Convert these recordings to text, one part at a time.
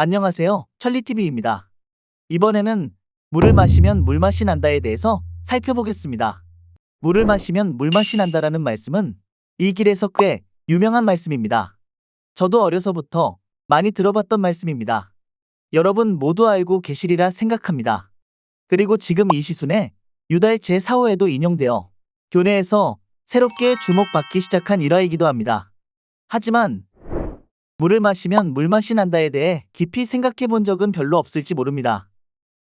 안녕하세요. 천리TV입니다. 이번에는 물을 마시면 물맛이 난다에 대해서 살펴보겠습니다. 물을 마시면 물맛이 난다라는 말씀은 이 길에서 꽤 유명한 말씀입니다. 저도 어려서부터 많이 들어봤던 말씀입니다. 여러분 모두 알고 계시리라 생각합니다. 그리고 지금 이 시순에 유달 제4호에도 인용되어 교내에서 새롭게 주목받기 시작한 일화이기도 합니다. 하지만 물을 마시면 물맛이 난다에 대해 깊이 생각해 본 적은 별로 없을지 모릅니다.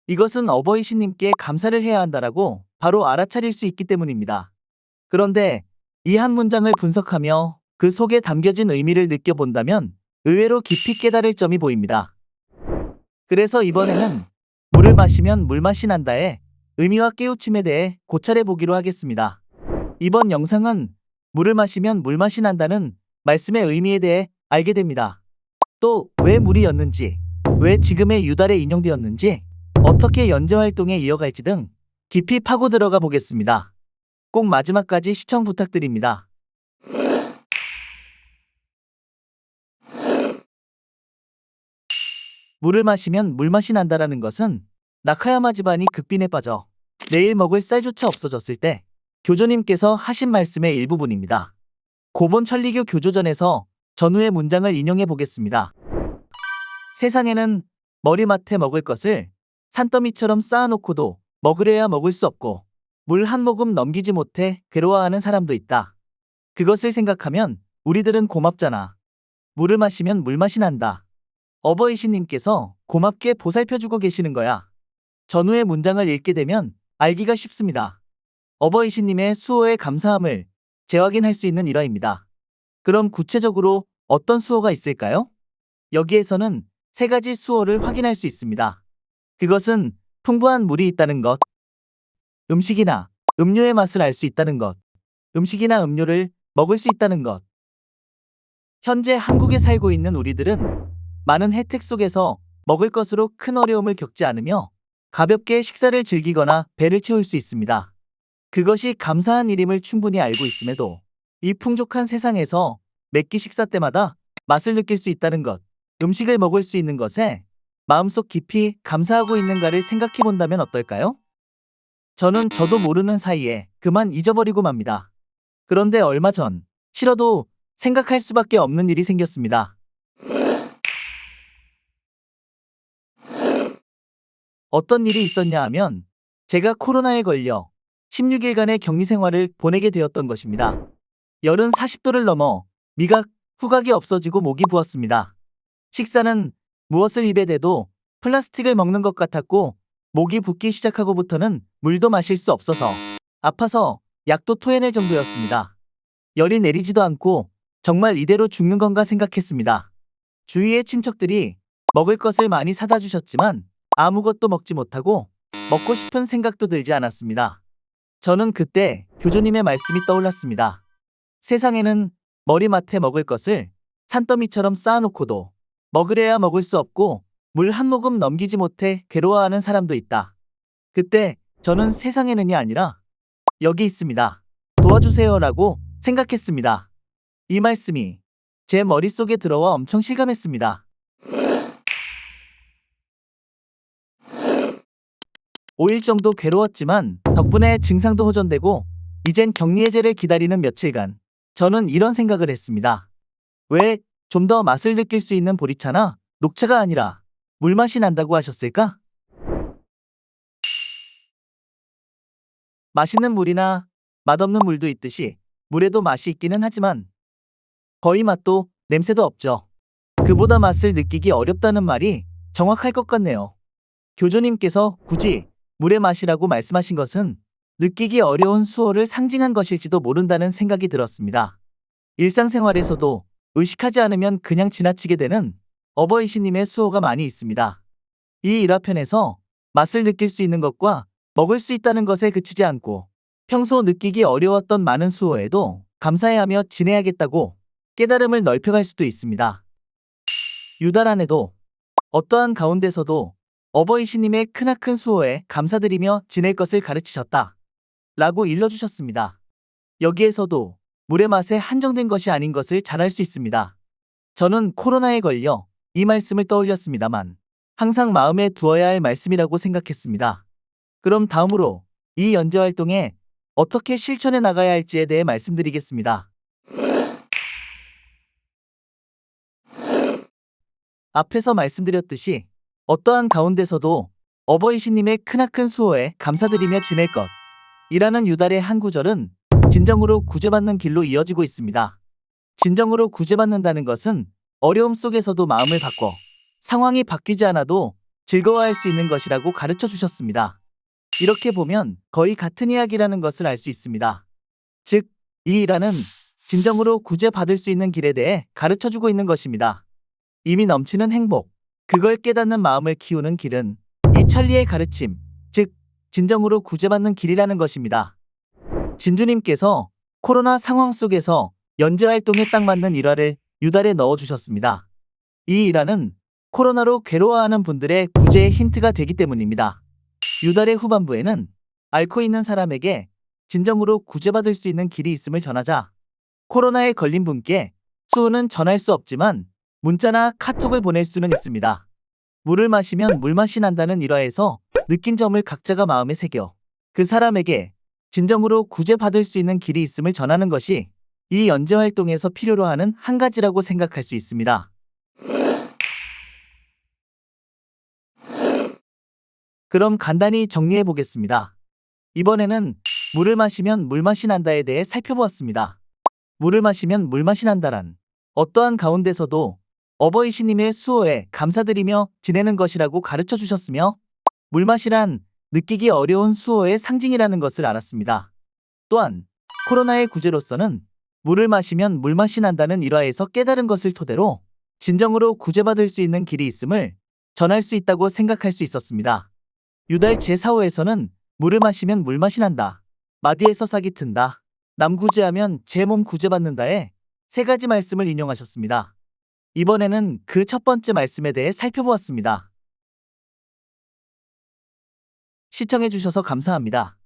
이것은 어버이 신님께 감사를 해야 한다라고 바로 알아차릴 수 있기 때문입니다. 그런데 이 한 문장을 분석하며 그 속에 담겨진 의미를 느껴본다면 의외로 깊이 깨달을 점이 보입니다. 그래서 이번에는 물을 마시면 물맛이 난다의 의미와 깨우침에 대해 고찰해 보기로 하겠습니다. 이번 영상은 물을 마시면 물맛이 난다는 말씀의 의미에 대해 알게 됩니다. 또 왜 물이었는지, 왜 지금의 유달에 인용되었는지, 어떻게 연재활동에 이어갈지 등 깊이 파고 들어가 보겠습니다. 꼭 마지막까지 시청 부탁드립니다. 물을 마시면 물맛이 난다라는 것은 나카야마 집안이 극빈에 빠져 내일 먹을 쌀조차 없어졌을 때 교조님께서 하신 말씀의 일부분입니다. 고본 천리교 교조전에서 전후의 문장을 인용해 보겠습니다. 세상에는 머리맡에 먹을 것을 산더미처럼 쌓아놓고도 먹으려야 먹을 수 없고 물 한 모금 넘기지 못해 괴로워하는 사람도 있다. 그것을 생각하면 우리들은 고맙잖아. 물을 마시면 물맛이 난다. 어버이 신님께서 고맙게 보살펴주고 계시는 거야. 전후의 문장을 읽게 되면 알기가 쉽습니다. 어버이 신님의 수호에 감사함을 재확인할 수 있는 일화입니다. 그럼 구체적으로 어떤 수호가 있을까요? 여기에서는 세 가지 수호를 확인할 수 있습니다. 그것은 풍부한 물이 있다는 것, 음식이나 음료의 맛을 알 수 있다는 것, 음식이나 음료를 먹을 수 있다는 것. 현재 한국에 살고 있는 우리들은 많은 혜택 속에서 먹을 것으로 큰 어려움을 겪지 않으며 가볍게 식사를 즐기거나 배를 채울 수 있습니다. 그것이 감사한 일임을 충분히 알고 있음에도 이 풍족한 세상에서 매끼 식사 때마다 맛을 느낄 수 있다는 것, 음식을 먹을 수 있는 것에 마음속 깊이 감사하고 있는가를 생각해 본다면 어떨까요? 저도 모르는 사이에 그만 잊어버리고 맙니다. 그런데 얼마 전 싫어도 생각할 수밖에 없는 일이 생겼습니다. 어떤 일이 있었냐 하면 제가 코로나에 걸려 16일간의 격리 생활을 보내게 되었던 것입니다. 열은 40도를 넘어 미각, 후각이 없어지고 목이 부었습니다. 식사는 무엇을 입에 대도 플라스틱을 먹는 것 같았고 목이 붓기 시작하고부터는 물도 마실 수 없어서 아파서 약도 토해낼 정도였습니다. 열이 내리지도 않고 정말 이대로 죽는 건가 생각했습니다. 주위의 친척들이 먹을 것을 많이 사다 주셨지만 아무것도 먹지 못하고 먹고 싶은 생각도 들지 않았습니다. 저는 그때 교조님의 말씀이 떠올랐습니다. 세상에는 머리맡에 먹을 것을 산더미처럼 쌓아놓고도 먹으려야 먹을 수 없고 물 한 모금 넘기지 못해 괴로워하는 사람도 있다. 그때 저는 세상에는이 아니라 여기 있습니다. 도와주세요라고 생각했습니다. 이 말씀이 제 머릿속에 들어와 엄청 실감했습니다. 5일 정도 괴로웠지만 덕분에 증상도 호전되고 이젠 격리 해제를 기다리는 며칠간 저는 이런 생각을 했습니다. 왜 좀 더 맛을 느낄 수 있는 보리차나 녹차가 아니라 물맛이 난다고 하셨을까? 맛있는 물이나 맛없는 물도 있듯이 물에도 맛이 있기는 하지만 거의 맛도 냄새도 없죠. 그보다 맛을 느끼기 어렵다는 말이 정확할 것 같네요. 교조님께서 굳이 물의 맛이라고 말씀하신 것은 느끼기 어려운 수호를 상징한 것일지도 모른다는 생각이 들었습니다. 일상생활에서도 의식하지 않으면 그냥 지나치게 되는 어버이 신님의 수호가 많이 있습니다. 이 일화편에서 맛을 느낄 수 있는 것과 먹을 수 있다는 것에 그치지 않고 평소 느끼기 어려웠던 많은 수호에도 감사해하며 지내야겠다고 깨달음을 넓혀갈 수도 있습니다. 유달 안에도 어떠한 가운데서도 어버이 신님의 크나큰 수호에 감사드리며 지낼 것을 가르치셨다 라고 일러주셨습니다. 여기에서도 물의 맛에 한정된 것이 아닌 것을 잘 알 수 있습니다. 저는 코로나에 걸려 이 말씀을 떠올렸습니다만 항상 마음에 두어야 할 말씀이라고 생각했습니다. 그럼 다음으로 이 연재 활동에 어떻게 실천해 나가야 할지에 대해 말씀드리겠습니다. 앞에서 말씀드렸듯이 어떠한 가운데서도 어버이 신님의 크나큰 수호에 감사드리며 지낼 것 이라는 유달의 한 구절은 진정으로 구제받는 길로 이어지고 있습니다. 진정으로 구제받는다는 것은 어려움 속에서도 마음을 바꿔 상황이 바뀌지 않아도 즐거워할 수 있는 것이라고 가르쳐 주셨습니다. 이렇게 보면 거의 같은 이야기라는 것을 알 수 있습니다. 즉, 이 일화는 진정으로 구제받을 수 있는 길에 대해 가르쳐 주고 있는 것입니다. 이미 넘치는 행복, 그걸 깨닫는 마음을 키우는 길은 이 천리의 가르침, 즉 진정으로 구제받는 길이라는 것입니다. 진주님께서 코로나 상황 속에서 연재 활동에 딱 맞는 일화를 유달에 넣어주셨습니다. 이 일화는 코로나로 괴로워하는 분들의 구제의 힌트가 되기 때문입니다. 유달의 후반부에는 앓고 있는 사람에게 진정으로 구제받을 수 있는 길이 있음을 전하자 코로나에 걸린 분께 수호는 전할 수 없지만 문자나 카톡을 보낼 수는 있습니다. 물을 마시면 물맛이 난다는 일화에서 느낀 점을 각자가 마음에 새겨 그 사람에게 진정으로 구제받을 수 있는 길이 있음을 전하는 것이 이 연재 활동에서 필요로 하는 한 가지라고 생각할 수 있습니다. 그럼 간단히 정리해 보겠습니다. 이번에는 물을 마시면 물맛이 난다에 대해 살펴보았습니다. 물을 마시면 물맛이 난다란 어떠한 가운데서도 어버이 신님의 수호에 감사드리며 지내는 것이라고 가르쳐 주셨으며 물맛이란 느끼기 어려운 수호의 상징이라는 것을 알았습니다. 또한 코로나의 구제로서는 물을 마시면 물맛이 난다는 일화에서 깨달은 것을 토대로 진정으로 구제받을 수 있는 길이 있음을 전할 수 있다고 생각할 수 있었습니다. 유달 제4호에서는 물을 마시면 물맛이 난다, 마디에서 싹이 튼다, 남 구제하면 제 몸 구제받는다에 세 가지 말씀을 인용하셨습니다. 이번에는 그 첫 번째 말씀에 대해 살펴보았습니다. 시청해주셔서 감사합니다.